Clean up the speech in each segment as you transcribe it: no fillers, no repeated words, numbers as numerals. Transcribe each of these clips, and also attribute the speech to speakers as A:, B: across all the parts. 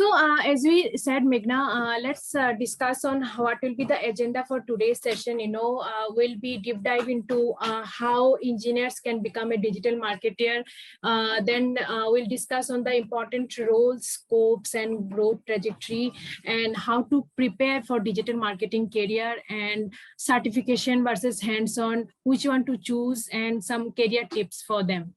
A: As we said, Meghna, let's discuss on what will be the agenda for today's session. We'll be deep dive into how engineers can become a digital marketer. Then we'll discuss on the important roles, scopes, and growth trajectory, and how to prepare for digital marketing career, and certification versus hands-on, which one to choose, and some career tips for them.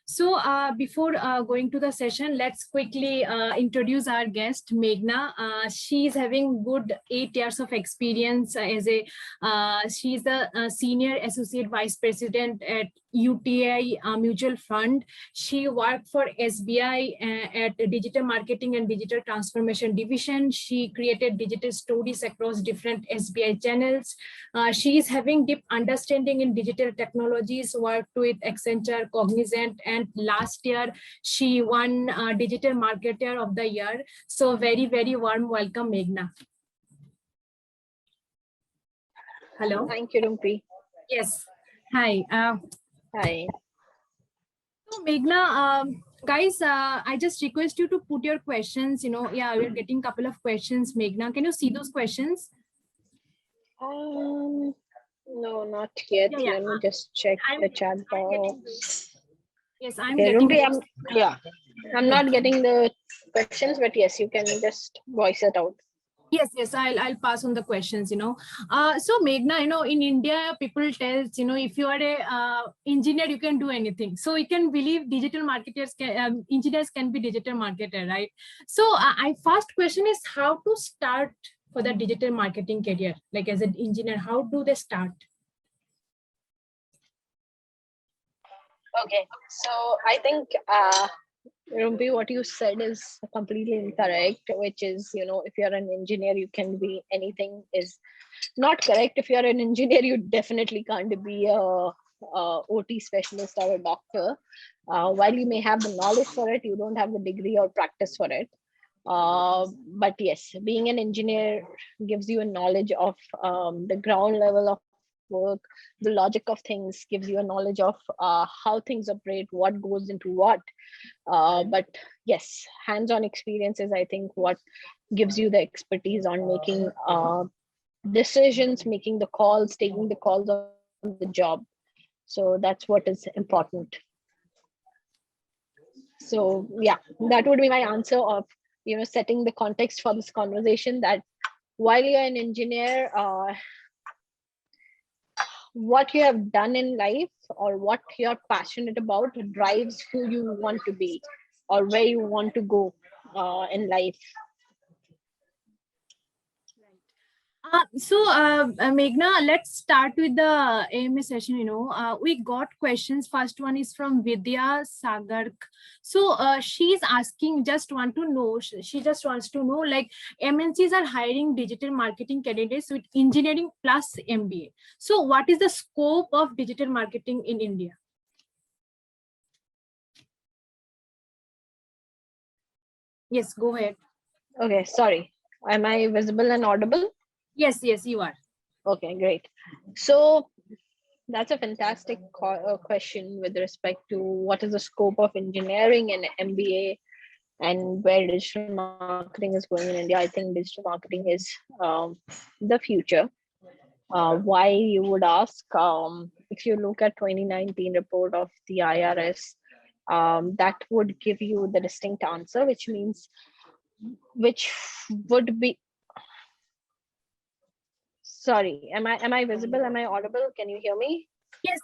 A: So before going to the session, let's quickly introduce our guest, Meghna. She is having good 8 years of experience as she's the Senior Associate Vice President at UTI Mutual Fund. She worked for SBI at the Digital Marketing and Digital Transformation Division. She created digital stories across different SBI channels. She is having deep understanding in digital technologies, worked with Accenture, Cognizant, and last year she won Digital Marketer of the Year. So very, very warm welcome, Meghna. Hello.
B: Thank you, Rumpi.
A: Yes. Hi.
B: Hi.
A: So Meghna, guys, I just request you to put your questions. We're getting a couple of questions. Meghna, can you see those questions?
B: No, not yet.
A: Yeah.
B: Let me just check the chat box.
A: Yes, I'm
B: okay,
A: getting.
B: Rumpi, I'm not getting the questions, but yes, you can just voice it out.
A: Yes, I'll pass on the questions. So Meghna, in India, people tells, if you are a engineer, you can do anything. So you can believe digital marketers engineers can be digital marketer, right? So I first question is how to start for the digital marketing career, like as an engineer, how do they start?
B: Okay, so I think Rumpi, what you said is completely incorrect, which is, if you're an engineer, you can be anything is not correct. If you're an engineer, you definitely can't be a OT specialist or a doctor. While you may have the knowledge for it, you don't have the degree or practice for it. But yes, being an engineer gives you a knowledge of the ground level of work, the logic of things, gives you a knowledge of how things operate, what goes into what. But yes, hands-on experiences, I think, what gives you the expertise on making decisions, making the calls, taking the calls on the job. So that's what is important. So yeah, that would be my answer of, setting the context for this conversation, that while you're an engineer, what you have done in life or what you're passionate about drives who you want to be or where you want to go in life.
A: Meghna, let's start with the AMA session. We got questions. First one is from Vidya Sagark. So she's asking, she just wants to know, like, MNCs are hiring digital marketing candidates with engineering plus MBA. So what is the scope of digital marketing in India? Yes, go ahead.
B: Okay, sorry. Am I visible and audible?
A: Yes, you are.
B: Okay, great. So that's a fantastic question with respect to what is the scope of engineering and MBA and where digital marketing is going in India. I think digital marketing is the future. Why, you would ask? If you look at 2019 report of the IRS, that would give you the distinct answer, which would be. Sorry, am I visible? Am I audible? Can you hear me?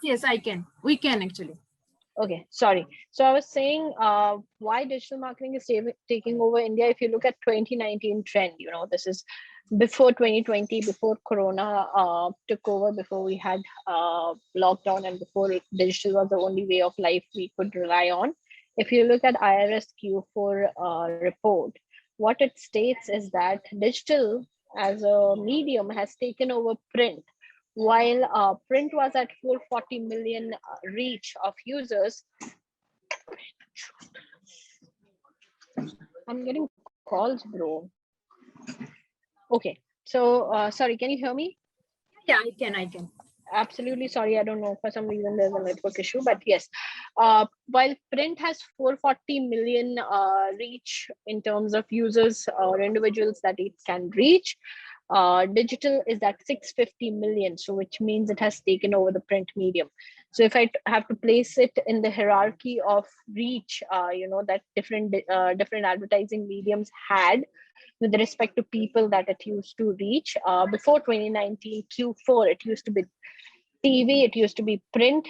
A: Yes, I can. We can actually.
B: Okay, sorry. So I was saying why digital marketing is taking over India. If you look at 2019 trend, this is before 2020, before Corona took over, before we had lockdown, and before digital was the only way of life we could rely on. If you look at IRS Q4 report, what it states is that digital as a medium has taken over print. While print was at 440 million reach of users. I'm getting calls, bro. Okay, so sorry, can you hear me?
A: Yeah, I can.
B: Absolutely sorry, I don't know, for some reason there's a network issue, but yes, While print has 440 million reach in terms of users or individuals that it can reach, digital is at 650 million, so which means it has taken over the print medium. So if I have to place it in the hierarchy of reach, that different advertising mediums had with respect to people that it used to reach, before 2019 Q4, it used to be TV, it used to be print,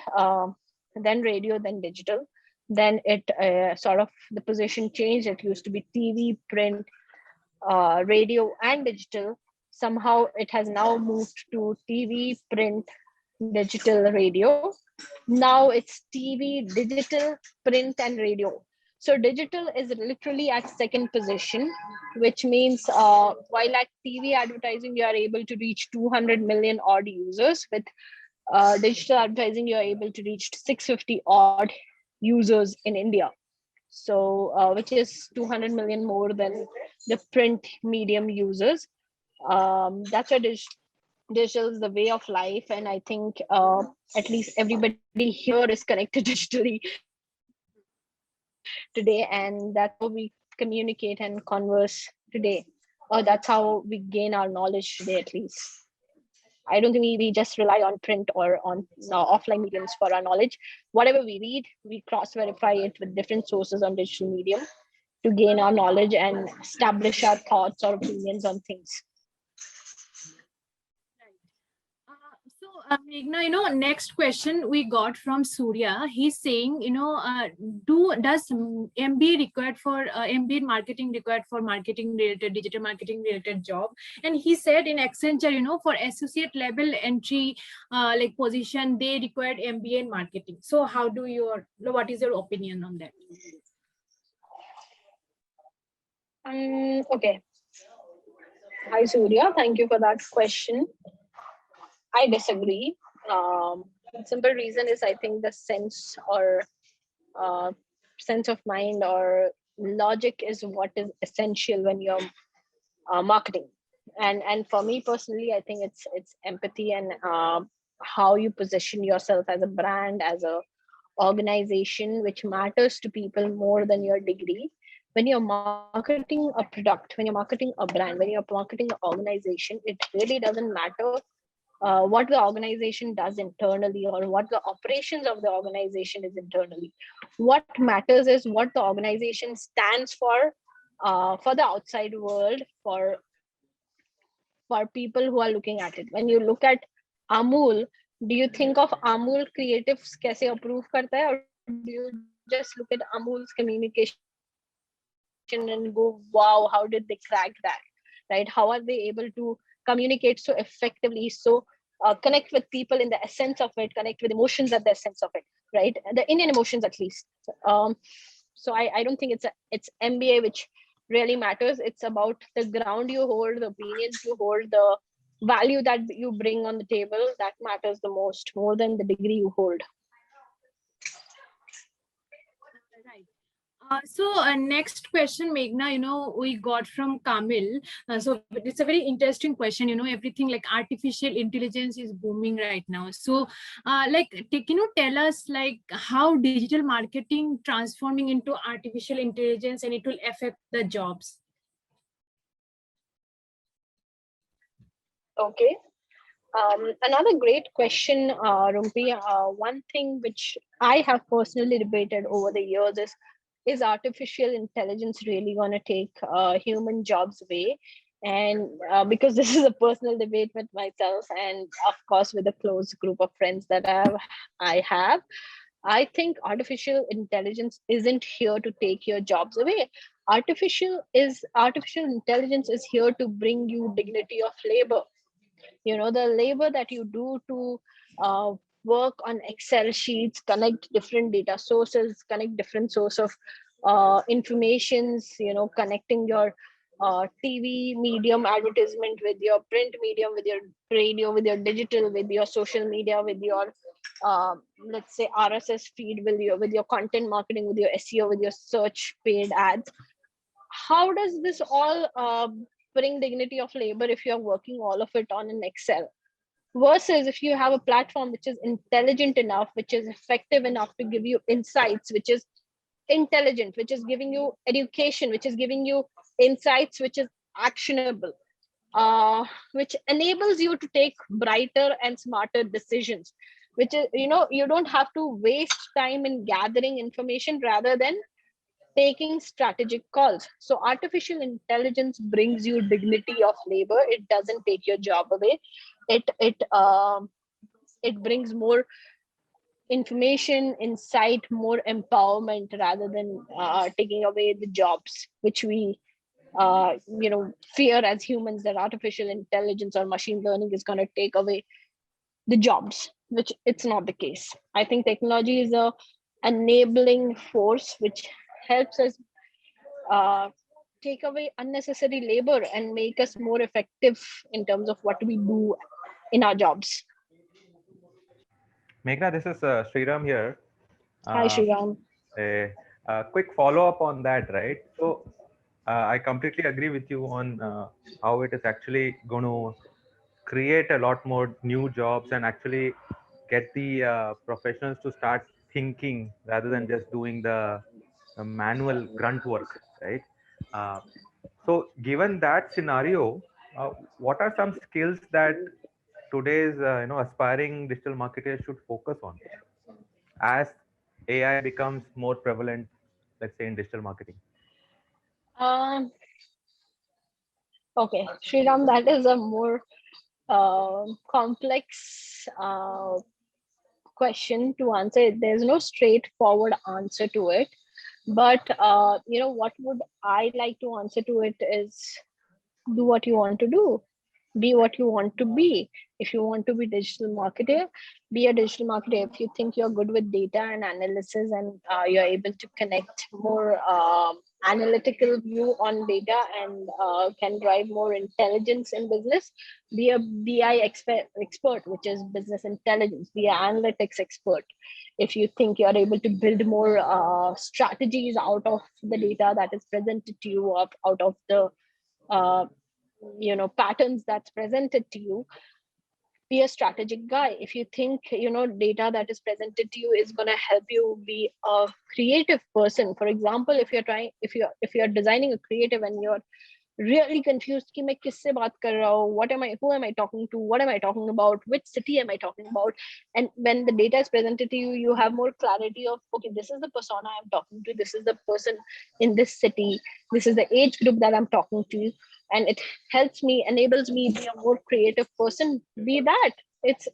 B: then radio, then digital. Then it sort of the position changed. It used to be TV, print, radio, and digital. Somehow it has now moved to TV, print, digital, radio. Now it's TV, digital, print, and radio. So digital is literally at second position, which means while at TV advertising, you are able to reach 200 million odd users. With digital advertising, you're able to reach 650 odd users in India. So, which is 200 million more than the print medium users. That's why digital is the way of life. And I think at least everybody here is connected digitally today. And that's how we communicate and converse today. That's how we gain our knowledge today, at least. I don't think we just rely on print or on offline mediums for our knowledge. Whatever we read, we cross verify it with different sources on digital medium to gain our knowledge and establish our thoughts or opinions on things.
A: Meghna, next question we got from Surya. He's saying, does MBA required for MBA marketing required for marketing related, digital marketing related job? And he said in Accenture, for associate level entry, like position, they required MBA in marketing. So what is your opinion on that?
B: Okay. Hi, Surya. Thank you for that question. I disagree. Simple reason is I think the uh, sense of mind or logic is what is essential when you're marketing. And for me personally, I think it's empathy and how you position yourself as a brand, as a organization, which matters to people more than your degree. When you're marketing a product, when you're marketing a brand, when you're marketing an organization, it really doesn't matter what the organization does internally or what the operations of the organization is internally. What matters is what the organization stands for the outside world, for people who are looking at it. When you look at Amul, do you think of Amul creatives kaise approve karta hai, or do you just look at Amul's communication and go, wow, how did they crack that? Right? How are they able to communicate so effectively, so connect with people in the essence of it, connect with emotions at the essence of it, right? The Indian emotions at least. So I don't think it's MBA which really matters. It's about the ground you hold, the opinions you hold, the value that you bring on the table. That matters the most, more than the degree you hold.
A: Right. Next question, Meghna, we got from Kamil. So it's a very interesting question. Everything like artificial intelligence is booming right now. So can you tell us like how digital marketing transforming into artificial intelligence and it will affect the jobs?
B: Okay. Another great question, Rumpi. One thing which I have personally debated over the years is artificial intelligence really going to take human jobs away? And because this is a personal debate with myself and of course with a close group of friends that I have, I think artificial intelligence isn't here to take your jobs away. Artificial intelligence is here to bring you dignity of labor. The labor that you do to work on Excel sheets, connect different data sources, connect different source of informations, connecting your TV medium advertisement with your print medium, with your radio, with your digital, with your social media, with your let's say RSS feed, with your content marketing, with your SEO, with your search paid ads. How does this all bring dignity of labor if you're working all of it on an Excel? versus if you have a platform which is intelligent enough, which is effective enough to give you insights, which is intelligent, which is giving you education, which is giving you insights, which is actionable, which enables you to take brighter and smarter decisions, which is, you don't have to waste time in gathering information rather than taking strategic calls. So artificial intelligence brings you dignity of labor. It doesn't take your job away. It brings more information, insight, more empowerment rather than taking away the jobs, which we fear as humans, that artificial intelligence or machine learning is going to take away the jobs, which it's not the case. I think technology is a enabling force which helps us uh, take away unnecessary labor and make us more effective in terms of what we do in our jobs.
C: Meghna, this is Sriram here.
B: Hi,
C: Uh,
B: Sriram.
C: a quick follow up on that, right? So, I completely agree with you on how it is actually going to create a lot more new jobs and actually get the professionals to start thinking rather than just doing the manual grunt work, right? Uh, so, given that scenario, what are some skills that today's aspiring digital marketers should focus on as AI becomes more prevalent, let's say in digital marketing?
B: Um, okay, Sriram, that is a more complex question to answer. There's no straightforward answer to it. But what would I like to answer to it is, do what you want to do, be what you want to be. If you want to be digital marketer, be a digital marketer. If you think you're good with data and analysis, and you're able to connect more analytical view on data, and can drive more intelligence in business, be a expert, which is business intelligence. Be an analytics expert. If you think you're able to build more strategies out of the data that is presented to you, out of the uh, patterns that's presented to you, be a strategic guy. If you think data that is presented to you is going to help you be a creative person, for example, if you're designing a creative and you're really confused कि मैं किससे बात कर रहा हूँ, who am I talking to, what am I talking about, which city am I talking about, and when the data is presented to you, you have more clarity of, okay, this is the persona I'm talking to, this is the person in this city, this is the age group that I'm talking to, and it enables me be a more creative person. Be that. It's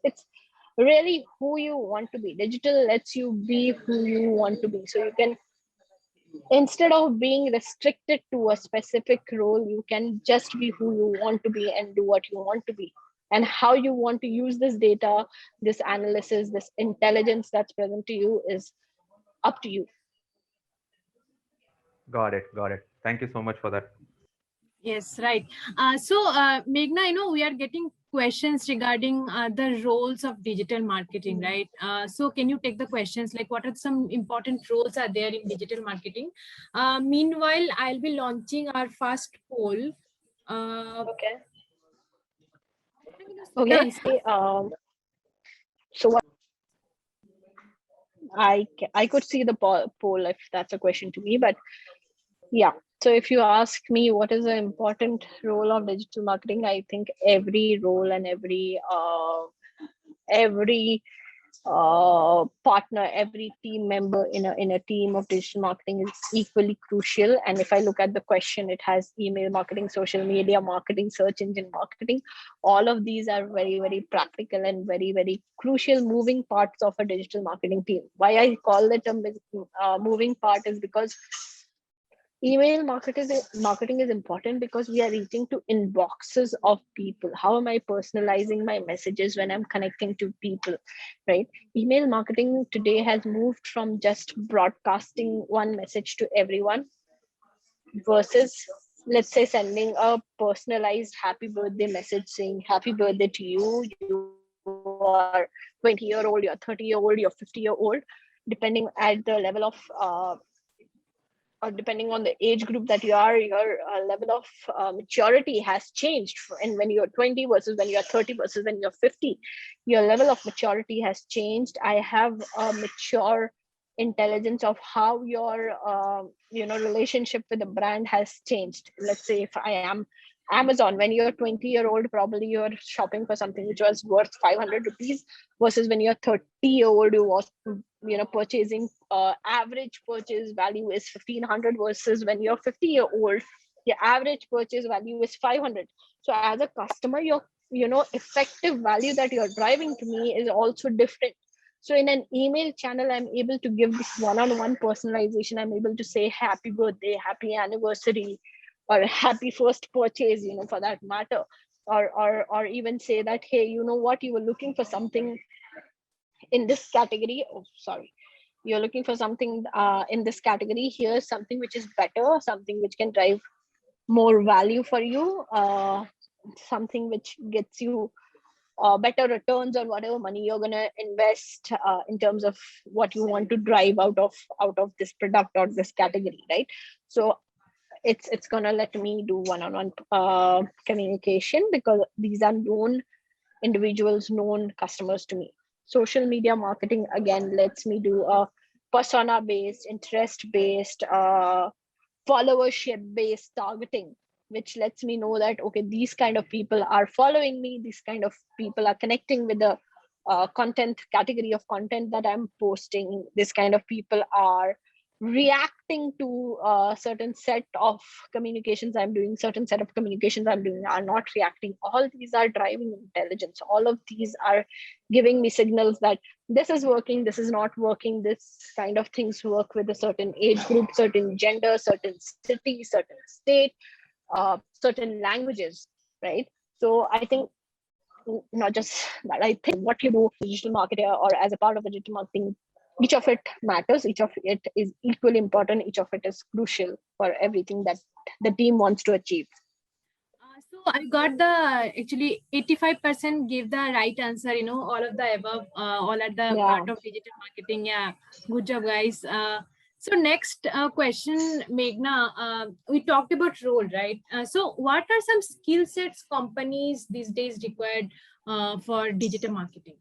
B: really who you want to be. Digital lets you be who you want to be, so you can, instead of being restricted to a specific role, you can just be who you want to be and do what you want to be. And how you want to use this data, this analysis, this intelligence that's present to you is up to you.
C: Got it. Got it. Thank you so much for that.
A: Yes, right. Meghna, we are getting questions regarding the roles of digital marketing, right? So can you take the questions, like what are some important roles are there in digital marketing? Meanwhile, I'll be launching our first poll.
B: Okay.
A: Can you see the
B: Okay.
A: answer?
B: So what I could see the poll if that's a question to me, but yeah. So if you ask me what is the important role of digital marketing, I think every role and every partner, every team member in a team of digital marketing is equally crucial. And if I look at the question, it has email marketing, social media marketing, search engine marketing. All of these are very, very practical and very, very crucial moving parts of a digital marketing team. Why I call it a moving part is because email marketing is important, because we are reaching to inboxes of people. How am I personalizing my messages when I'm connecting to people, right? Email marketing today has moved from just broadcasting one message to everyone, versus, let's say, sending a personalized happy birthday message saying happy birthday to you. You are 20-year-old, you're 30-year-old, you're 50-year-old, depending at the level of or depending on the age group that you are, your level of maturity has changed. And when you're 20 versus when you're 30 versus when you're 50, your level of maturity has changed. I have a mature intelligence of how your relationship with the brand has changed. Let's say if I am Amazon, when you're 20-year-old, probably you're shopping for something which was worth 500 rupees, versus when you're 30-year-old, you was purchasing average purchase value is 1500, versus when you're 50-year-old, your average purchase value is 500. So as a customer, your effective value that you're driving to me is also different. So in an email channel, I'm able to give this one-on-one personalization. I'm able to say happy birthday, happy anniversary, or happy first purchase, for that matter. Or even say that, hey, you know what, you were looking for something in this category. Oh, sorry. You're looking for something in this category. Here's something which is better, something which can drive more value for you, something which gets you better returns on whatever money you're going to invest in terms of what you want to drive out of this product or this category, right? So it's going to let me do one-on-one communication, because these are known individuals, known customers to me. Social media marketing again lets me do a persona based, interest based, followership based targeting, which lets me know that, okay, these kind of people are following me, these kind of people are connecting with the content category of content that I'm posting, this kind of people are reacting to a certain set of communications I'm doing, certain set of communications I'm doing are not reacting. All these are driving intelligence. All of these are giving me signals that this is working, this is not working, this kind of things work with a certain age group, certain gender, certain city, certain state, certain languages, right? So I think not just that, I think what you do digital marketer or as a part of the digital marketing, each of it matters, each of it is equally important, each of it is crucial for everything that the team wants to achieve.
A: So I got the actually 85% gave the right answer, all of the above, all at the part of digital marketing. Yeah, good job, guys. So next question, Meghna, we talked about role, right? So what are some skill sets companies these days required for digital marketing?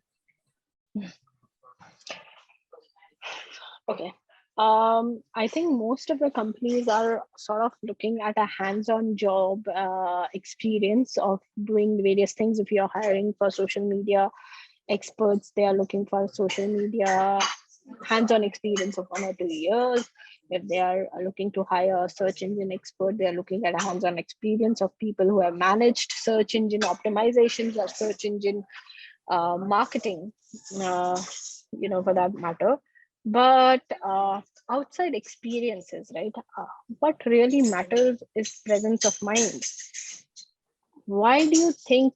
B: Okay. I think most of the companies are sort of looking at a hands-on job experience of doing various things. If you're hiring for social media experts, they are looking for social media hands-on experience of 1 or 2 years. If they are looking to hire a search engine expert, they are looking at a hands-on experience of people who have managed search engine optimizations or search engine marketing, for that matter. But outside experiences, right? What really matters is presence of mind. Why do you think,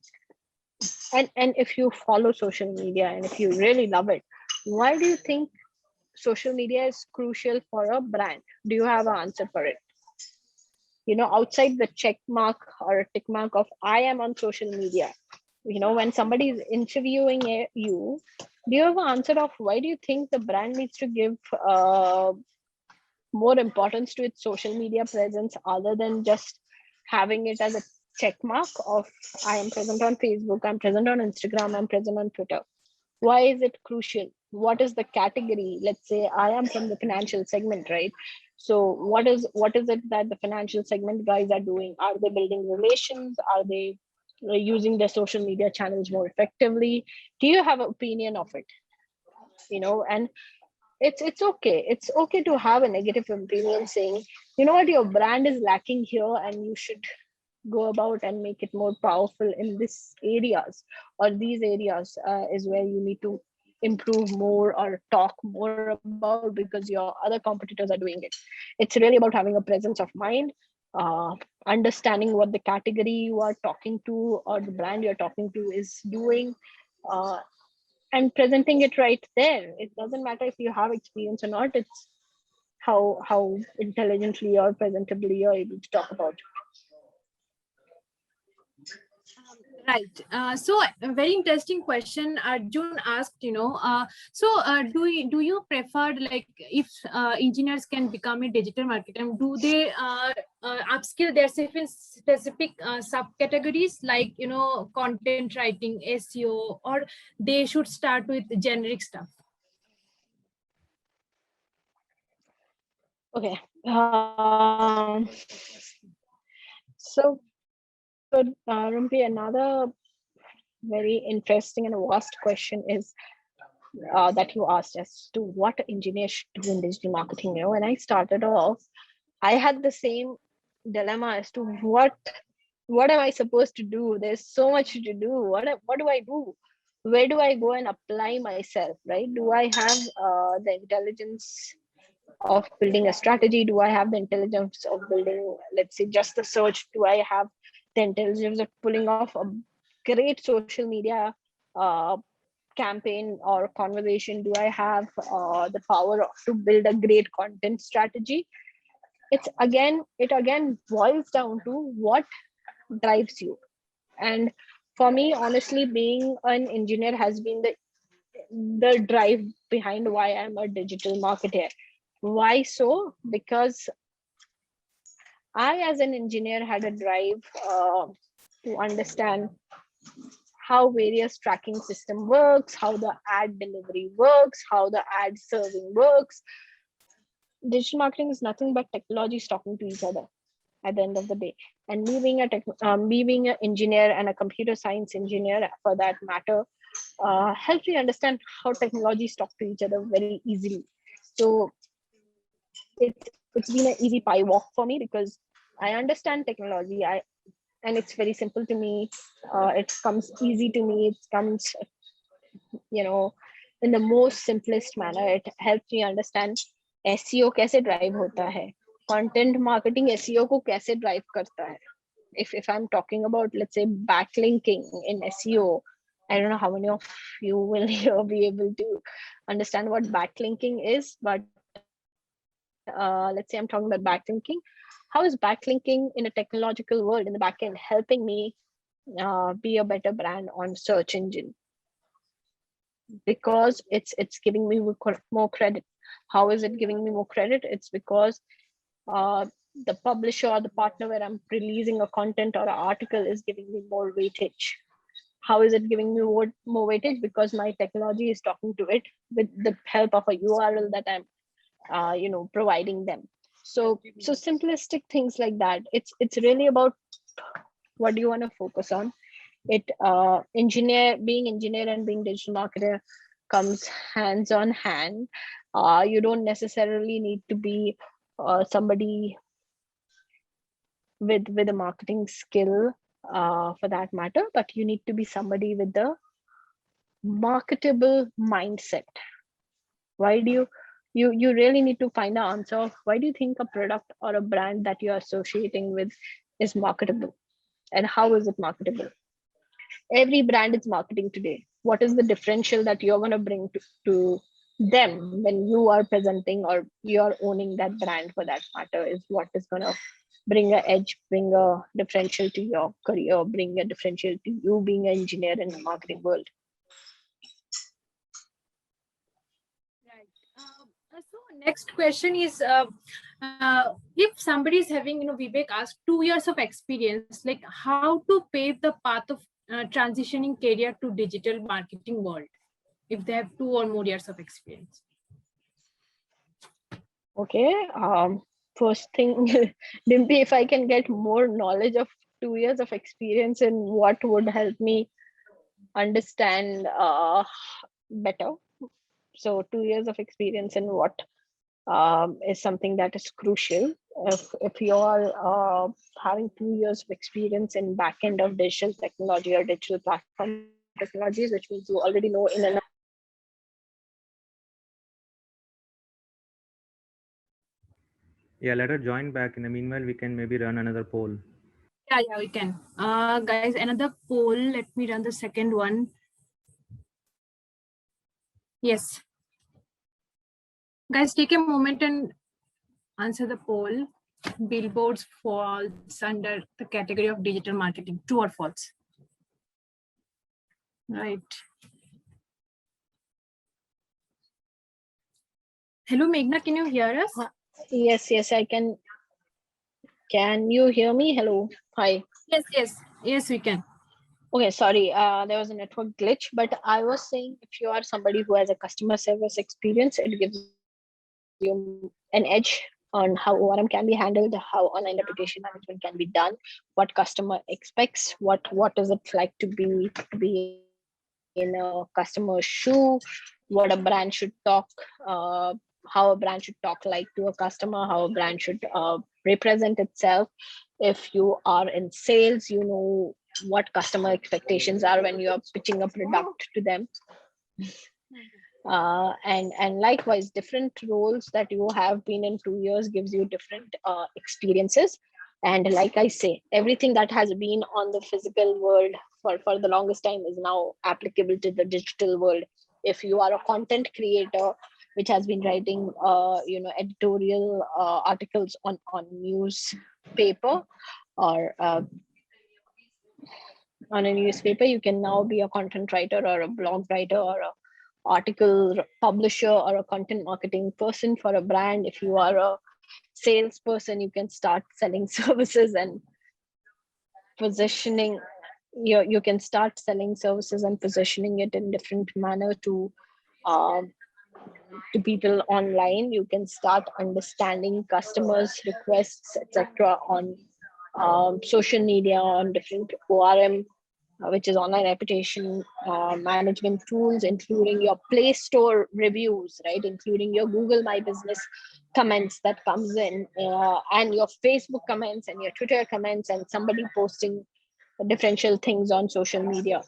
B: and if you follow social media and if you really love it, why do you think social media is crucial for a brand? Do you have an answer for it? Outside the check mark or tick mark of I am on social media, when somebody is interviewing you, do you have an answer of why do you think the brand needs to give more importance to its social media presence other than just having it as a check mark of I am present on Facebook, I'm present on Instagram, I'm present on Twitter? Why is it crucial? What is the category? Let's say I am from the financial segment, right? So what is it that the financial segment guys are doing? Are they building relations? Are they using their social media channels more effectively? Do you have an opinion of it? And it's okay. It's okay to have a negative opinion saying, you know what, your brand is lacking here and you should go about and make it more powerful in these areas, or these areas is where you need to improve more or talk more about because your other competitors are doing it. It's really about having a presence of mind, understanding what the category you are talking to or the brand you're talking to is doing, uh, and presenting it right there. It doesn't matter if you have experience or not. It's how intelligently or presentably you're able to talk about it.
A: Right. So a very interesting question. Arjun asked, do you prefer, like, if engineers can become a digital marketer, do they upskill their specific subcategories like, content writing, SEO, or they should start with generic stuff?
B: Okay. So, Rumpi, another very interesting and vast question is that you asked as to what engineers should do in digital marketing. When I started off, I had the same dilemma as to what am I supposed to do? There's so much to do. What do I do? Where do I go and apply myself? Right? Do I have the intelligence of building a strategy? Do I have the intelligence of building, let's say, just the search? Do I have the intelligence of pulling off a great social media uh, campaign or conversation? Do I have the power to build a great content strategy? It again boils down to what drives you. And for me, honestly, being an engineer has been the drive behind why I'm a digital marketer. Why so? Because I, as an engineer, had a drive to understand how various tracking system works, how the ad delivery works, how the ad serving works. Digital marketing is nothing but technologies talking to each other at the end of the day. And me being an engineer and a computer science engineer, for that matter, helps me understand how technologies talk to each other very easily. So it's been an easy pie walk for me because I understand technology. And it's very simple to me. It comes easy to me. It comes, you know, in the most simplest manner. It helps me understand SEO कैसे drive होता है, content marketing SEO को कैसे drive करता है. If I'm talking about, let's say, backlinking in SEO, I don't know how many of you will be able to understand what backlinking is, but let's say I'm talking about backlinking. How is backlinking in a technological world in the backend helping me be a better brand on search engine? Because it's giving me more credit. How is it giving me more credit? It's because uh, the publisher or the partner where I'm releasing a content or an article is giving me more weightage. How is it giving me more weightage? Because my technology is talking to it with the help of a URL that I'm providing them. So simplistic things like that. It's really about what do you want to focus on. It being engineer and being digital marketer comes hands on hand. You don't necessarily need to be somebody with a marketing skill for that matter, but you need to be somebody with the marketable mindset. Why do you really need to find the answer of why do you think a product or a brand that you're associating with is marketable, and how is it marketable? Every brand is marketing today. What is the differential that you're going to bring to them when you are presenting or you're owning that brand, for that matter, is what is going to bring a edge, bring a differential to your career, bring a differential to you being an engineer in the marketing world.
A: Right. So next question is, if somebody is having, Vivek asked 2 years of experience, like how to pave the path of transitioning career to digital marketing world, if they have 2 or more years of experience.
B: Okay. First thing, Dimpy, if I can get more knowledge of 2 years of experience in what would help me understand better. So 2 years of experience in what is something that is crucial. If you're having 2 years of experience in backend of digital technology or digital platform technologies, which means you already know in and
C: Yeah, let her join back. In the meanwhile, we can maybe run another poll.
A: Yeah, we can. Guys, another poll. Let me run the second one. Yes. Guys, take a moment and answer the poll. Billboards falls under the category of digital marketing. True or false? Right. Hello, Meghna, can you hear us?
B: Yes, I can. Can you hear me? Hello. Hi.
A: Yes, we can.
B: Okay, sorry. There was a network glitch, but I was saying if you are somebody who has a customer service experience, it gives you an edge on how ORM can be handled, how online reputation management can be done, what customer expects, what is it like to be in a customer's shoe, what a brand should talk, how a brand should talk like to a customer, how a brand should represent itself. If you are in sales, you know what customer expectations are when you are pitching a product to them. And likewise, different roles that you have been in 2 years gives you different experiences. And like I say, everything that has been on the physical world for the longest time is now applicable to the digital world. If you are a content creator which has been writing editorial articles on newspaper or on a newspaper, you can now be a content writer or a blog writer or a article publisher or a content marketing person for a brand. If you are a salesperson, you can start selling services and positioning. You can start selling services and positioning it in different manner um, to people online. You can start understanding customers requests, etc., on social media, on different ORM, which is online reputation management tools, including your Play Store reviews, right? Including your Google My Business comments that comes in, and your Facebook comments and your Twitter comments, and somebody posting differential things on social media.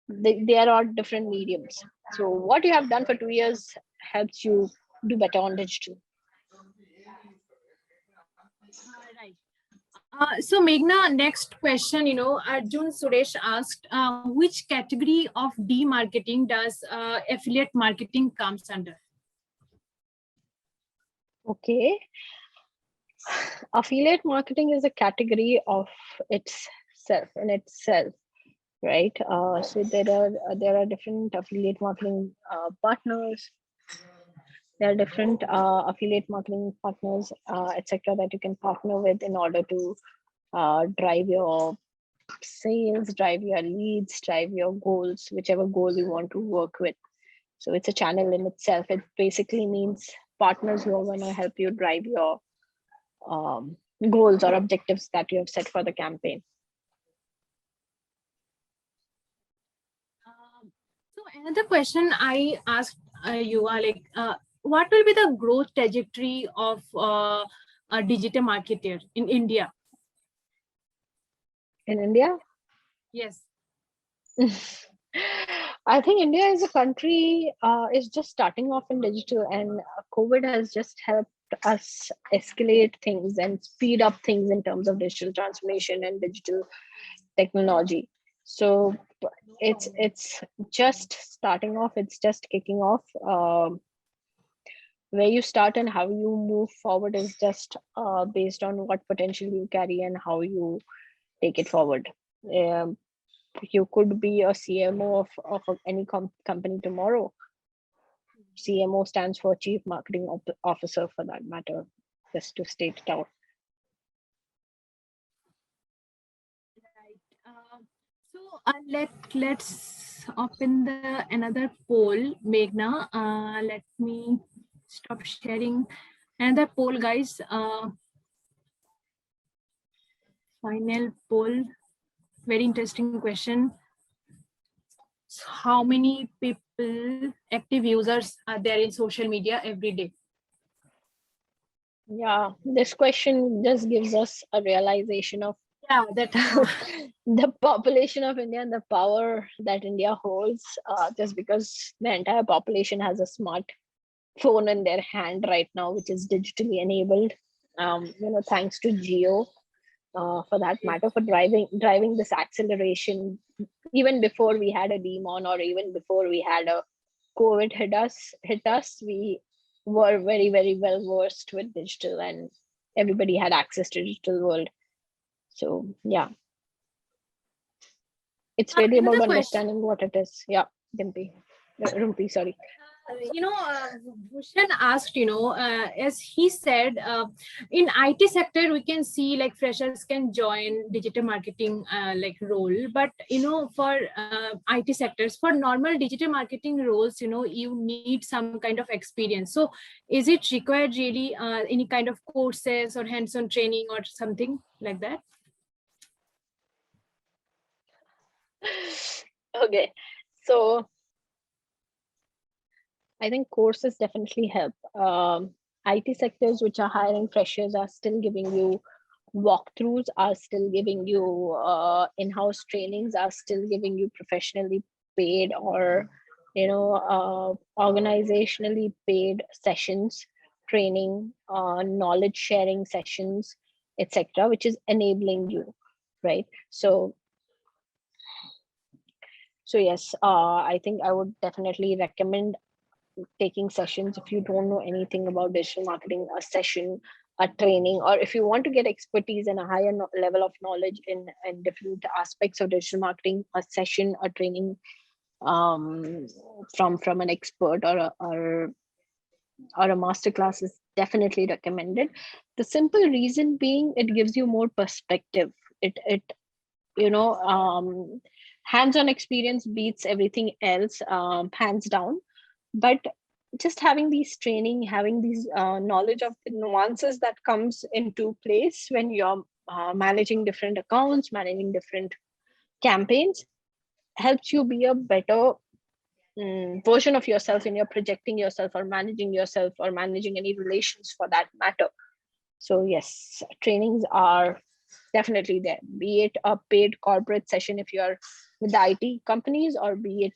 B: There are different mediums. So what you have done for 2 years helps you do better on digital.
A: Right. So Meghna, next question, Arjun Suresh asked, which category of D-marketing does affiliate marketing comes under?
B: Okay. Affiliate marketing is a category of itself, right? So there are different affiliate marketing partners. There are different affiliate marketing partners, etc., that you can partner with in order to drive your sales, drive your leads, drive your goals, whichever goal you want to work with. So it's a channel in itself. It basically means partners who are going to help you drive your goals or objectives that you have set for the campaign.
A: So another question I asked you are like, what will be the growth trajectory of a digital marketer in India?
B: In India?
A: Yes.
B: I think India as a country is just starting off in digital, and COVID has just helped us escalate things and speed up things in terms of digital transformation and digital technology. So it's just starting off. It's just kicking off. Where you start and how you move forward is just based on what potential you carry and how you take it forward. Um, you could be a CMO of any company tomorrow. CMO stands for Chief Marketing Officer, for that matter, just to state it out.
A: Right. So let's open the another poll, Meghna. Let me stop sharing another poll, guys. Final poll. Very interesting question. So how many people, active users, are there in social media every day?
B: Yeah, this question just gives us a realization of
A: that
B: the population of India and the power that India holds. Just because the entire population has a smart phone in their hand right now, which is digitally enabled. Thanks to Geo, for that matter, for driving this acceleration. Even before we had a demon, or even before we had a COVID hit us, we were very, very well versed with digital, and everybody had access to digital world. So yeah. It's really about
A: Another question.
B: understanding what it is. Yeah, Rumpi, sorry.
A: Bhushan asked, as he said, in IT sector, we can see like freshers can join digital marketing like role, but, for IT sectors, for normal digital marketing roles, you need some kind of experience. So is it required really any kind of courses or hands-on training or something like that?
B: Okay, so I think courses definitely help. IT sectors which are hiring freshers are still giving you walkthroughs, are still giving you in-house trainings, are still giving you professionally paid or organizationally paid sessions, training, knowledge sharing sessions, etc., which is enabling you, right? So yes, I think I would definitely recommend taking sessions. If you don't know anything about digital marketing, a session, a training, or if you want to get expertise and a higher level of knowledge in different aspects of digital marketing, a session, a training from an expert or a master class is definitely recommended. The simple reason being it gives you more perspective. It you know hands-on experience beats everything else, hands down. But just having these training, having these knowledge of the nuances that comes into place when you're managing different accounts, managing different campaigns, helps you be a better version of yourself when you're projecting yourself or managing any relations for that matter. So yes, trainings are definitely there, be it a paid corporate session if you're with the IT companies, or be it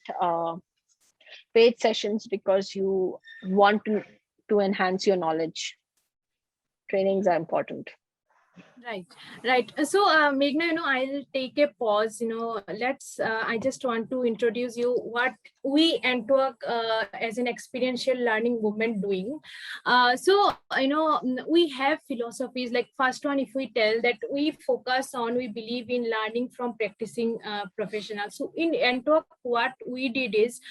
B: paid sessions because you want to enhance your knowledge. Trainings are important.
A: Right. So, Meghna, I'll take a pause. I just want to introduce you what we Antwerp as an experiential learning movement doing. We have philosophies like first one, if we tell that we believe in learning from practicing professionals. So in Antwerp, what we did is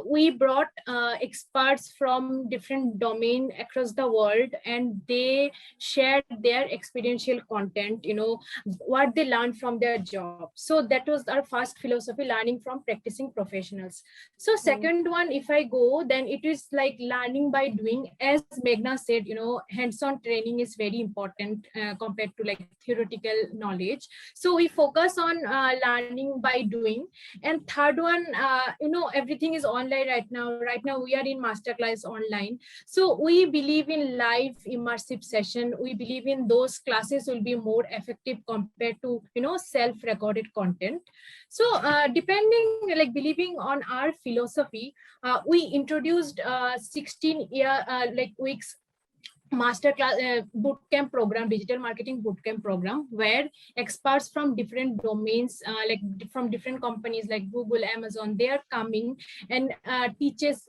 A: we brought experts from different domain across the world, and they shared their experiential content, what they learned from their job. So that was our first philosophy, learning from practicing professionals. So second one, if I go, then it is like learning by doing. As Meghna said, hands-on training is very important compared to like theoretical knowledge. So we focus on learning by doing. And third one, everything is online right now we are in masterclass online. So we believe in live immersive session. We believe in those classes will be more effective compared to, self-recorded content. So believing on our philosophy, we introduced 16 weeks masterclass bootcamp program, digital marketing bootcamp program, where experts from different domains, from different companies like Google, Amazon, they are coming and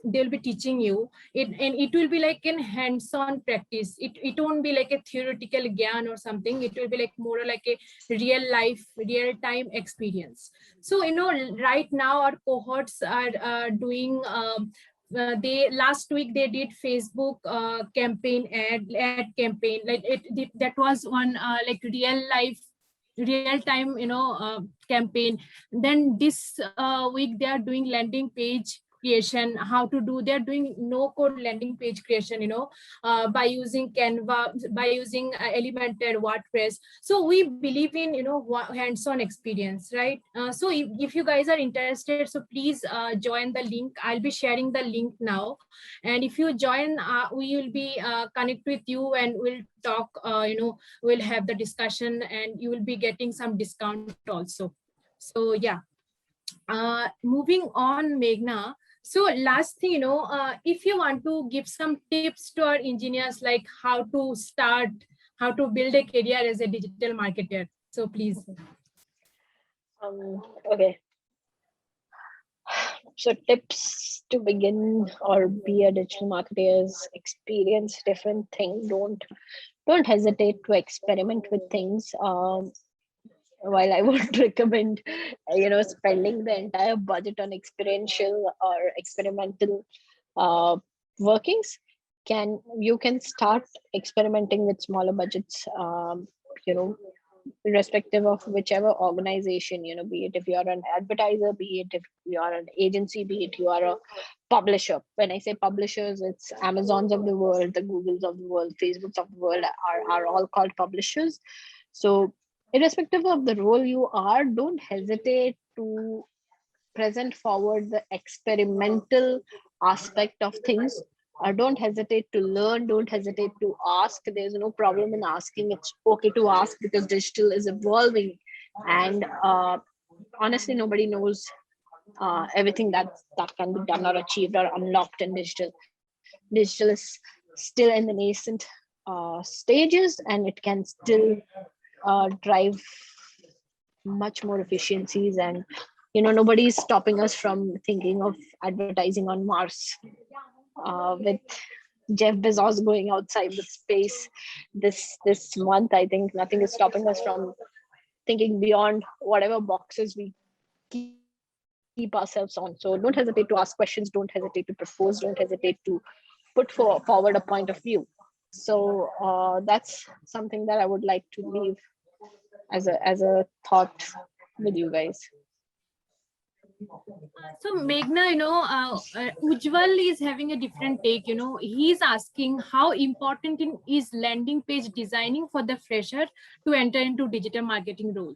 A: they'll be teaching you it, and it will be like in hands-on practice. It won't be like a theoretical gyan or something. It will be like more like a real life, real time experience. So right now our cohorts are doing they last week they did Facebook campaign ad campaign, that was one like real time campaign. Then this week they are doing landing page creation, how to do, they're doing no code landing page creation, by using Canva, by using Elementor, WordPress. So we believe in hands-on experience, right? So if you guys are interested, so please join the link. I'll be sharing the link now, and if you join, we will be connect with you and we'll talk, we'll have the discussion, and you will be getting some discount also. So yeah, moving on, Meghna. So last thing, if you want to give some tips to our engineers, like how to start, how to build a career as a digital marketer. So please.
B: Okay. So tips to begin or be a digital marketer is experience different things. Don't hesitate to experiment with things. while I would recommend, spending the entire budget on experiential or experimental uh, workings, you can start experimenting with smaller budgets. You know, irrespective of whichever organization, be it if you're an advertiser, be it if you are an agency, be it you are a publisher. When I say publishers, it's Amazons of the world, the Googles of the world, Facebooks of the world are all called publishers. So irrespective of the role you are, don't hesitate to present forward the experimental aspect of things. Don't hesitate to learn, don't hesitate to ask. There's no problem in asking. It's okay to ask because digital is evolving. And honestly, nobody knows everything that can be done or achieved or unlocked in digital. Digital is still in the nascent stages, and it can still drive much more efficiencies. And nobody's stopping us from thinking of advertising on Mars. With Jeff Bezos going outside the space this month, I think nothing is stopping us from thinking beyond whatever boxes we keep ourselves on. So don't hesitate to ask questions, don't hesitate to propose, don't hesitate to forward a point of view. So that's something that I would like to leave as a thought with you guys.
A: So Meghna, Ujjwal is having a different take. He's asking how important is landing page designing for the fresher to enter into digital marketing roles.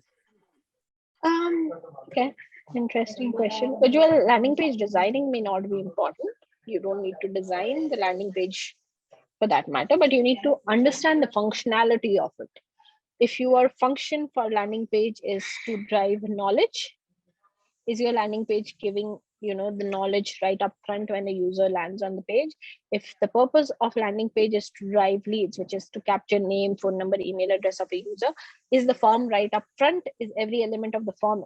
B: Okay, interesting question. Visual landing page designing may not be important. You don't need to design the landing page for that matter, but you need to understand the functionality of it. If your function for landing page is to drive knowledge, is your landing page giving the knowledge right up front when the user lands on the page? If the purpose of landing page is to drive leads, which is to capture name, phone number, email address of a user, is the form right up front? Is every element of the form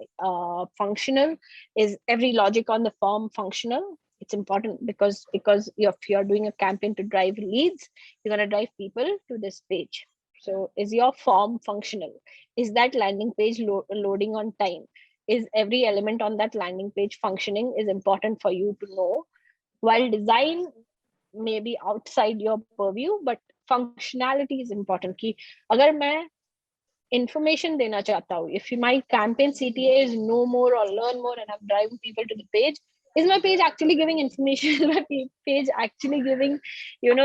B: functional? Is every logic on the form functional? It's important because if you're doing a campaign to drive leads, you're going to drive people to this page. So is your form functional? Is that landing page loading on time? Is every element on that landing page functioning? Is important for you to know. While design may be outside your purview, but functionality is important. कि अगर मैं information देना चाहता हूँ, if my campaign CTA is know more or learn more and I'm driving people to the page, is my page actually giving information? Is my page actually giving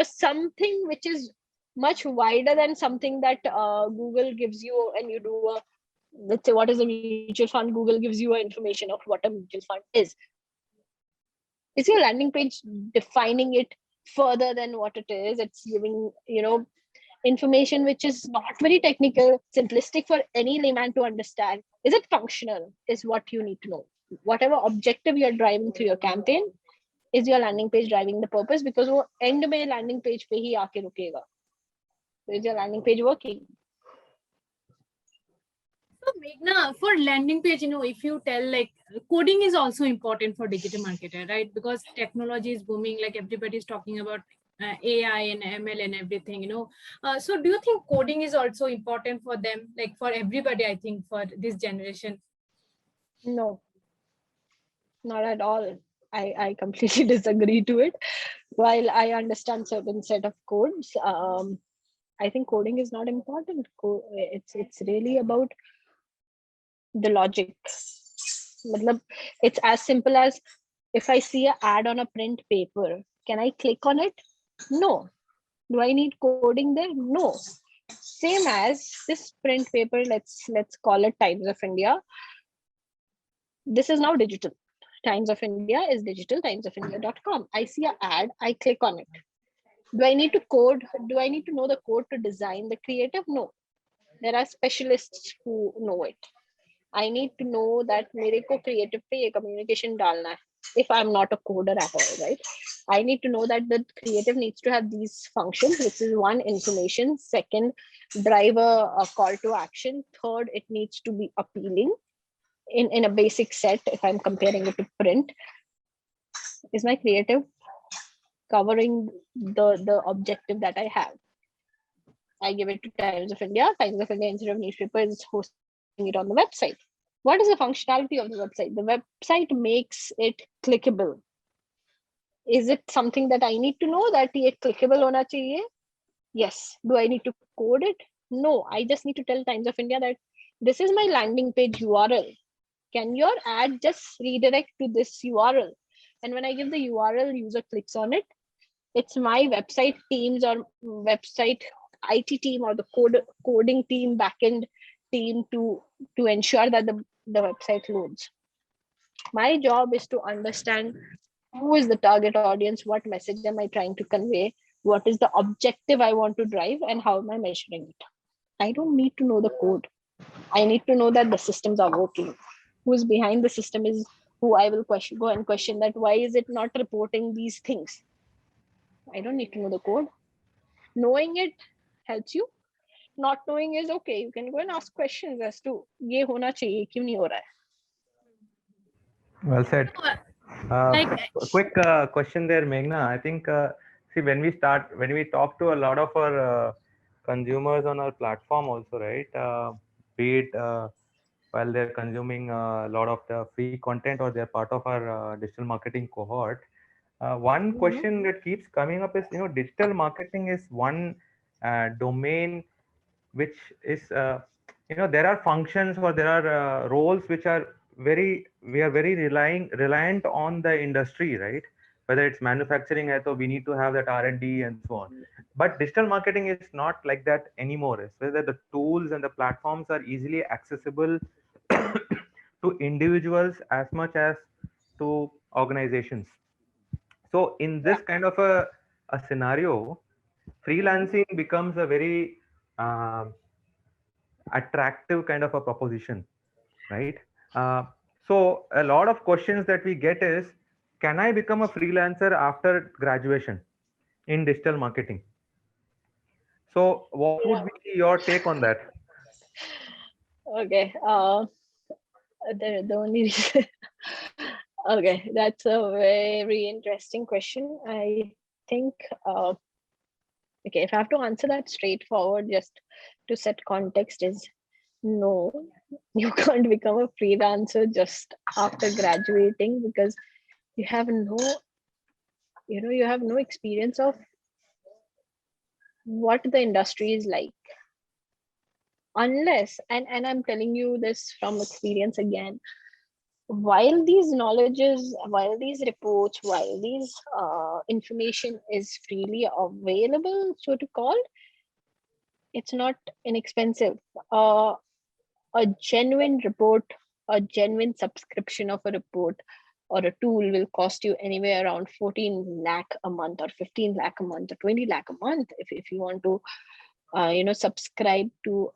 B: something which is much wider than something that Google gives you, and you do a, let's say, what is a mutual fund? Google gives you information of what a mutual fund is your landing page defining it further than what it is? It's giving information which is not very technical, simplistic for any layman to understand. Is it functional? Is what you need to know. Whatever objective you're driving through your campaign, is your landing page driving the purpose? Because वो end में landing page पे ही आके रुकेगा. So is your landing page working?
A: So Meghna, for landing page, if you tell, like, coding is also important for digital marketer, right? Because technology is booming, like everybody's talking about AI and ML and everything, so do you think coding is also important for them, like for everybody? I think for this generation.
B: No, not at all. I completely disagree to it. While I understand certain set of codes, I think coding is not important. It's really about the logic. Matlab, it's as simple as, if I see an ad on a print paper, can I click on it? No. Do I need coding there? No. Same as this print paper, let's call it Times of India. This is now digital. Times of India is digital, timesofindia.com. I see an ad, I click on it. Do I need to code? Do I need to know the code to design the creative? No. There are specialists who know it. I need to know that मेरे को creative पे ये communication डालना है. If I'm not a coder at all, right? I need to know that the creative needs to have these functions, which is one, information. Second, drive a call to action. Third, it needs to be appealing in a basic set. If I'm comparing it to print, is my creative covering the objective that I have? I give it to Times of India. Times of India, instead of newspaper, is hosting it on the website. What is the functionality of the website? The website makes it clickable. Is it something that I need to know that ये clickable होना चाहिए? Yes. Do I need to code it? No. I just need to tell Times of India that this is my landing page URL. Can your ad just redirect to this URL? And when I give the URL, user clicks on it. It's my website teams or website IT team or the coding team, backend team to ensure that the website loads. My job is to understand who is the target audience, what message am I trying to convey, what is the objective I want to drive, and how am I measuring it. I don't need to know the code. I need to know that the systems are working. Who's behind the system is who I will go and question that why is it not reporting these things. I don't need to know the code. Knowing it helps you. Not knowing is okay. You can go and ask questions as to ये होना चाहिए क्यों नहीं हो रहा है.
C: Well said.
A: Like,
C: Quick question there, Meghna. I think see when we talk to a lot of our consumers on our platform also, right? Be it while they're consuming a lot of the free content or they're part of our digital marketing cohort. One question that keeps coming up is, digital marketing is one domain which is, there are functions or there are roles which are we are very reliant on the industry, right? Whether it's manufacturing, so we need to have that R&D and so on. But digital marketing is not like that anymore. It's whether the tools and the platforms are easily accessible to individuals as much as to organizations. So in this kind of a scenario, freelancing becomes a very attractive kind of a proposition, right? So a lot of questions that we get is, can I become a freelancer after graduation in digital marketing? So what would be your take on that?
B: Okay. The only reason. Okay, that's a very interesting question. I think, okay, if I have to answer that straightforward, just to set context, is no, you can't become a freelancer just after graduating because you have no, you have no experience of what the industry is like. Unless, and I'm telling you this from experience again, while these knowledges, while these reports, while these information is freely available, so to call, it's not inexpensive. A genuine report, a genuine subscription of a report or a tool will cost you anywhere around 14 lakh a month or 15 lakh a month or 20 lakh a month if you want to subscribe to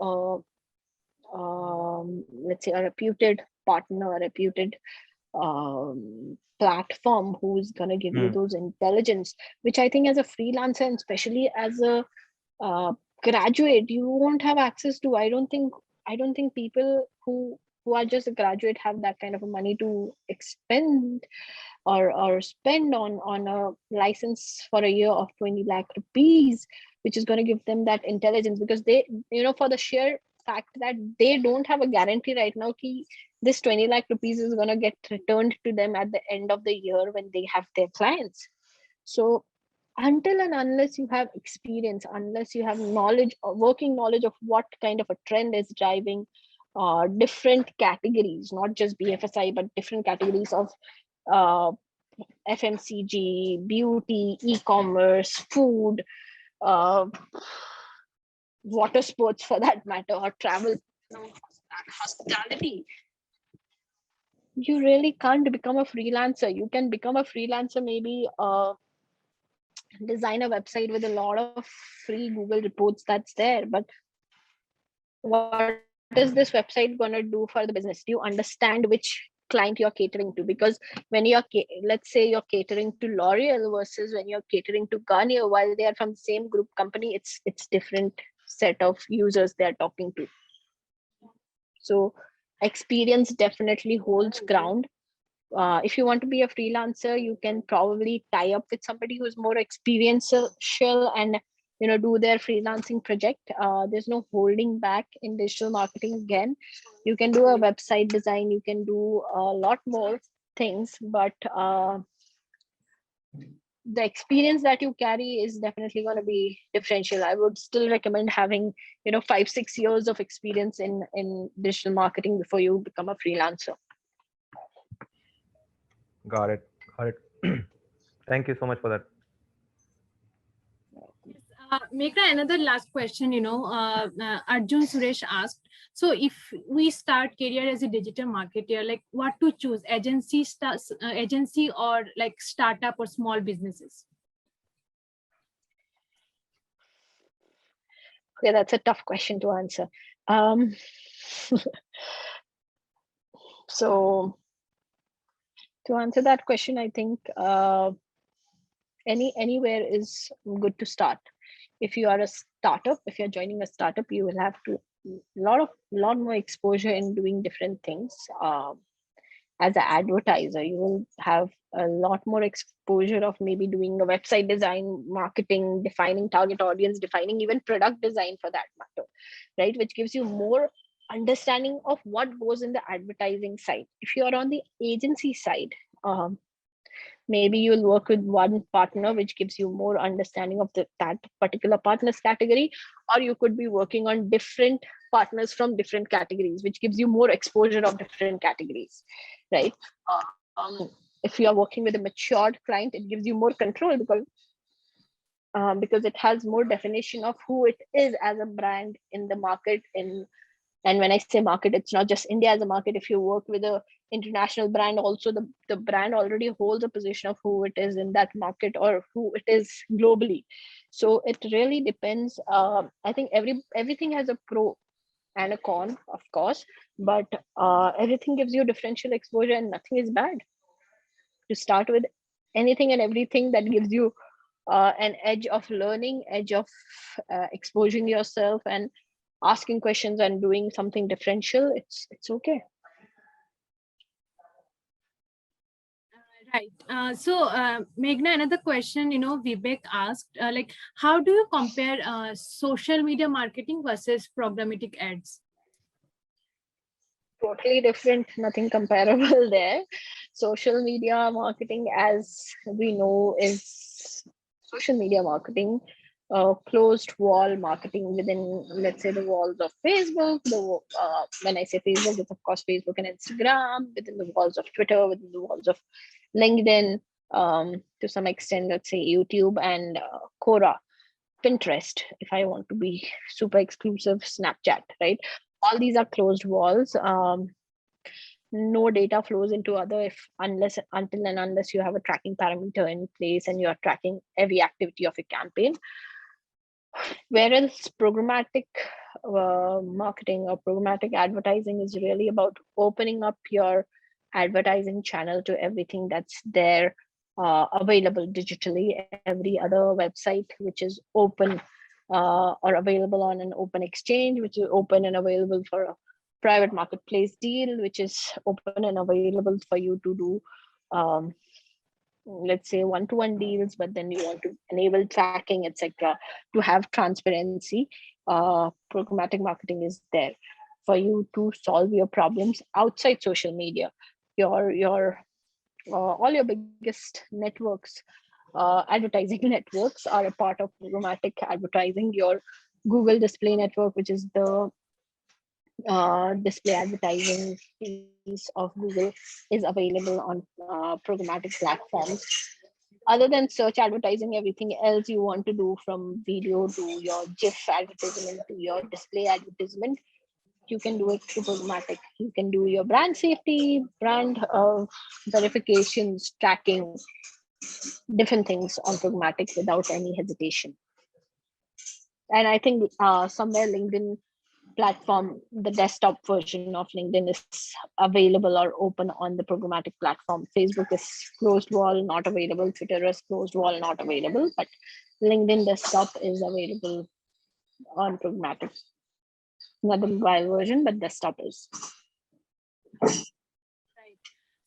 B: let's say a reputed partner, a reputed platform who's going to give you those intelligence, which I think as a freelancer and especially as a graduate you won't have access to. I don't think people who are just a graduate have that kind of money to expend or spend on a license for a year of 20 lakh rupees, which is going to give them that intelligence, because they, for the sheer fact that they don't have a guarantee right now ki this 20 lakh rupees is going to get returned to them at the end of the year when they have their clients. So until and unless you have experience, unless you have knowledge or working knowledge of what kind of a trend is driving different categories, not just BFSI, but different categories of FMCG, beauty, e-commerce, food, water sports for that matter, or travel, hospitality, you really can't become a freelancer. You can become a freelancer, maybe design a website with a lot of free Google reports that's there, but what is this website going to do for the business? Do you understand which client you're catering to? Because when you're, let's say you're catering to L'Oreal versus when you're catering to Garnier, while they are from the same group company, it's different set of users they're talking to. So experience definitely holds ground. If you want to be a freelancer, you can probably tie up with somebody who's more experiential and do their freelancing project. There's no holding back in digital marketing. Again, you can do a website design, you can do a lot more things, but the experience that you carry is definitely going to be differential. I would still recommend having 5-6 years of experience in digital marketing before you become a freelancer.
C: Got it. Thank you so much for that.
A: Meghna, another last question, Arjun Suresh asked, so if we start career as a digital marketer, like what to choose, agency or like startup or small businesses?
B: Yeah, that's a tough question to answer. So to answer that question, I think anywhere is good to start. If you are a startup, if you're joining a startup, you will have to lot more exposure in doing different things. As an advertiser, you will have a lot more exposure of maybe doing a website design, marketing, defining target audience, defining even product design for that matter, right? Which gives you more understanding of what goes in the advertising side. If you're on the agency side, maybe you'll work with one partner, which gives you more understanding of that particular partner's category, or you could be working on different partners from different categories, which gives you more exposure of different categories, right? If you are working with a matured client, it gives you more control because it has more definition of who it is as a brand in the market. And when I say market, it's not just India as a market. If you work with a international brand, also the brand already holds a position of who it is in that market or who it is globally. So it really depends. I think everything has a pro and a con, of course, but everything gives you differential exposure and nothing is bad. To start with, anything and everything that gives you an edge of learning, edge of exposing yourself and asking questions and doing something differential, it's okay.
A: Right. Meghna, another question, Vivek asked, like, how do you compare social media marketing versus programmatic ads?
B: Totally different, nothing comparable there. Social media marketing, as we know, is social media marketing, closed wall marketing within, let's say, the walls of Facebook. When I say Facebook, it's of course Facebook and Instagram, within the walls of Twitter, within the walls of LinkedIn, to some extent, let's say YouTube and Quora, Pinterest, if I want to be super exclusive, Snapchat, right? All these are closed walls. No data flows into other until and unless you have a tracking parameter in place and you are tracking every activity of a campaign. Whereas programmatic marketing or programmatic advertising is really about opening up your advertising channel to everything that's there, available digitally. Every other website which is open or available on an open exchange, which is open and available for a private marketplace deal, which is open and available for you to do let's say one-to-one deals, but then you want to enable tracking, etc., to have transparency. Programmatic marketing is there for you to solve your problems outside social media. Your all your biggest networks, advertising networks, are a part of programmatic advertising. Your Google Display Network, which is the display advertising piece of Google, is available on programmatic platforms. Other than search advertising, everything else you want to do, from video to your GIF advertisement to your display advertisement, you can do it through programmatic. You can do your brand safety, brand verifications, tracking, different things on programmatic without any hesitation. And I think somewhere LinkedIn platform, the desktop version of LinkedIn is available or open on the programmatic platform. Facebook is closed wall, not available. Twitter is closed wall, not available. But LinkedIn desktop is available on programmatic. Not the mobile version, but desktop is.
A: Right.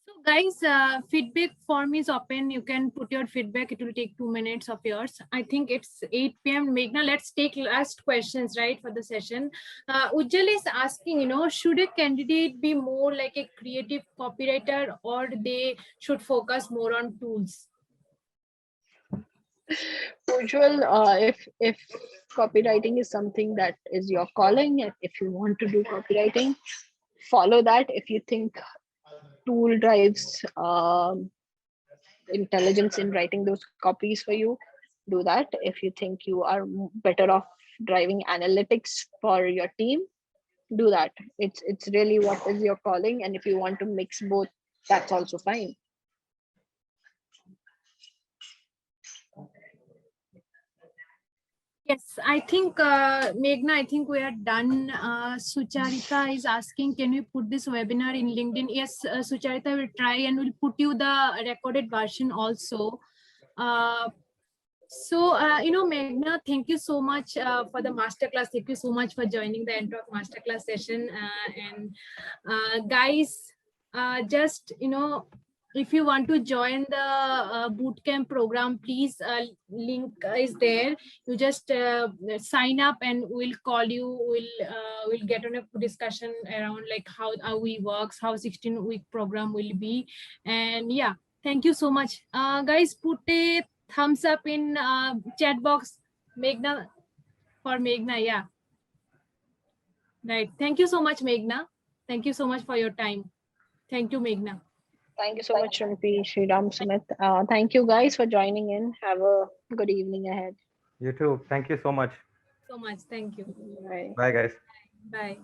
A: So Guys, feedback form is open. You can put your feedback. It will take 2 minutes of yours. I think it's 8 p.m. Meghna, let's take last questions, right, for the session. Ujjal is asking, should a candidate be more like a creative copywriter, or they should focus more on tools?
B: Usual, if copywriting is something that is your calling, if you want to do copywriting, follow that. If you think tool drives intelligence in writing those copies for you, do that. If you think you are better off driving analytics for your team, do that. It's really what is your calling, and if you want to mix both, that's also fine.
A: Yes, I think, Meghna, I think we are done. Sucharita is asking, can we put this webinar in LinkedIn? Yes, Sucharita will try, and we'll put you the recorded version also. Meghna, thank you so much for the masterclass. Thank you so much for joining the Entalk masterclass session. Guys, just, if you want to join the bootcamp program, please, link is there. You just sign up, and we'll call you. We'll get on a discussion around like how we works, how 16-week program will be. And yeah, thank you so much. Guys, put a thumbs up in chat box. Meghna, for Meghna, yeah. Right. Thank you so much, Meghna. Thank you so much for your time. Thank you, Meghna.
B: Thank you so much, Shrimpi, Sriram, Sumit. Thank you guys for joining in. Have a good evening ahead.
C: You too. Thank you so much.
A: So much. Thank you.
B: Bye.
C: Bye, guys.
A: Bye.